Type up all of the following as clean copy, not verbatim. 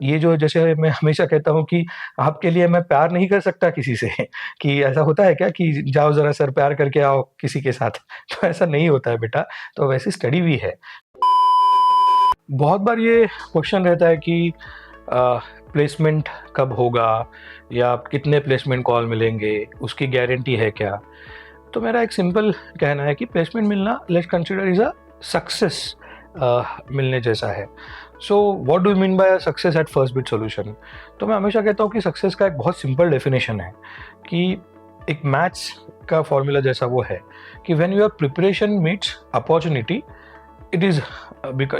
ये जो जैसे मैं हमेशा कहता हूँ कि आपके लिए मैं प्यार नहीं कर सकता किसी से कि ऐसा होता है क्या कि जाओ ज़रा सर प्यार करके आओ किसी के साथ, तो ऐसा नहीं होता है बेटा, तो वैसी स्टडी भी है। बहुत बार ये क्वेश्चन रहता है कि प्लेसमेंट कब होगा या कितने प्लेसमेंट कॉल मिलेंगे, उसकी गारंटी है क्या? तो मेरा एक सिंपल कहना है कि प्लेसमेंट मिलना let's consider is a success मिलने जैसा है। So what do you mean by success at first bit solution? तो मैं हमेशा कहता हूँ कि सक्सेस का एक बहुत सिंपल डेफिनेशन है कि एक मैथ्स का फॉर्मूला जैसा वो है कि when your preparation meets opportunity it is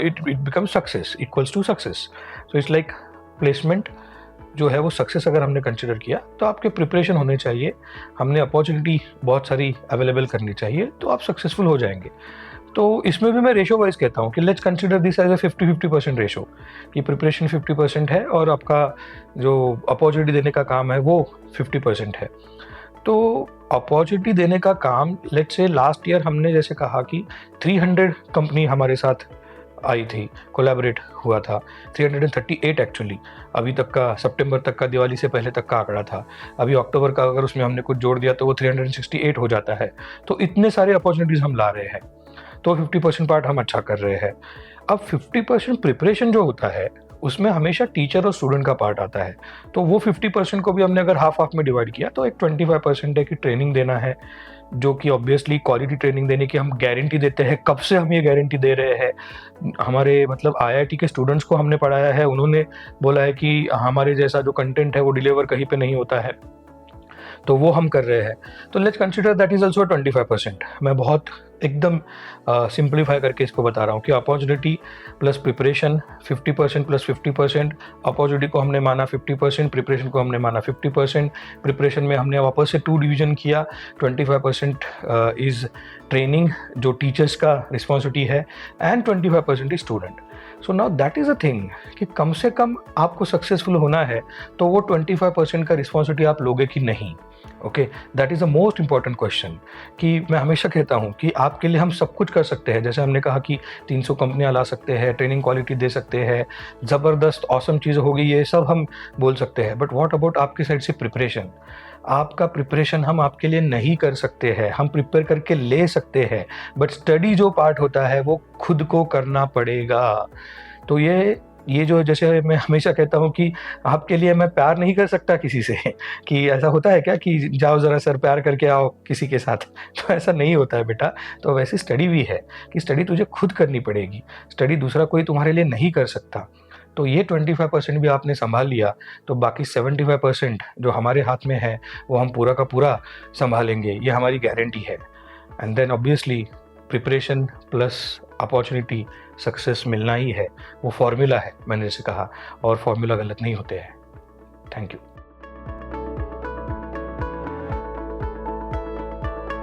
it becomes success equals to success. So it's like placement जो है वो सक्सेस अगर हमने कंसिडर किया तो आपके प्रिपरेशन होने चाहिए, हमने अपॉर्चुनिटी बहुत सारी अवेलेबल करनी चाहिए, तो आप सक्सेसफुल हो जाएंगे। तो इसमें भी मैं रेशो वाइज कहता हूँ कि let's consider this as a 50-50% ratio, कि प्रिपरेशन 50% है और आपका जो अपॉर्चुनिटी देने का काम है वो 50% है। तो अपॉर्चुनिटी देने का काम लेट्स से लास्ट ईयर हमने जैसे कहा कि 300 कंपनी हमारे साथ आई थी, कोलैबोरेट हुआ था, 338 एक्चुअली अभी तक का, सितंबर तक का, दिवाली से पहले तक का आंकड़ा था। अभी अक्टूबर का अगर उसमें हमने कुछ जोड़ दिया तो वो 368 हो जाता है। तो इतने सारे अपॉर्चुनिटीज़ हम ला रहे हैं, तो 50% पार्ट हम अच्छा कर रहे हैं। अब 50% प्रिपरेशन जो होता है उसमें हमेशा टीचर और स्टूडेंट का पार्ट आता है, तो वो 50% को भी हमने अगर हाफ हाफ में डिवाइड किया तो एक 25% है कि ट्रेनिंग देना है, जो कि ऑब्वियसली क्वालिटी ट्रेनिंग देने की हम गारंटी देते हैं। कब से हम ये गारंटी दे रहे हैं, हमारे मतलब आईआईटी के स्टूडेंट्स को हमने पढ़ाया है, उन्होंने बोला है कि हमारे जैसा जो कंटेंट है वो डिलीवर कहीं पे नहीं होता है, तो वो हम कर रहे हैं। तो let's consider that is also 25%। मैं बहुत एकदम सिंप्लीफाई करके इसको बता रहा हूँ कि opportunity plus preparation 50% plus 50%, opportunity को हमने माना 50%, प्रिपरेशन को हमने माना 50%, प्रिपरेशन में हमने वापस से 2 डिवीजन किया, 25% इज़ ट्रेनिंग जो टीचर्स का रिस्पॉन्सिबिलिटी है and 25% is student. So now that is a thing कि कम से कम आपको सक्सेसफुल होना है तो वो 25% का रिस्पॉन्सिबिलिटी आप लोगे कि नहीं। Okay, that is the most important question. कि मैं हमेशा कहता हूँ कि आपके लिए हम सब कुछ कर सकते हैं, जैसे हमने कहा कि 300 कंपनियाँ ला सकते हैं, ट्रेनिंग क्वालिटी दे सकते हैं, ज़बरदस्त ऑसम चीज़ होगी, ये सब हम बोल सकते हैं, बट व्हाट अबाउट आपकी साइड से प्रिपरेशन? आपका प्रिपरेशन हम आपके लिए नहीं कर सकते हैं, हम प्रिपेयर करके ले सकते हैं, बट स्टडी जो पार्ट होता है वो खुद को करना पड़ेगा। तो ये जो जैसे मैं हमेशा कहता हूँ कि आपके लिए मैं प्यार नहीं कर सकता किसी से कि ऐसा होता है क्या कि जाओ ज़रा सर प्यार करके आओ किसी के साथ, तो ऐसा नहीं होता है बेटा। तो वैसी स्टडी भी है कि स्टडी तुझे खुद करनी पड़ेगी, स्टडी दूसरा कोई तुम्हारे लिए नहीं कर सकता। तो ये 25% भी आपने संभाल लिया तो बाकी 75% जो हमारे हाथ में है वो हम पूरा का पूरा संभालेंगे, ये हमारी गारंटी है। And then obviously preparation plus opportunity success मिलना ही है, वो फॉर्मूला है मैंने जैसे कहा, और फॉर्मूला गलत नहीं होते हैं। Thank you.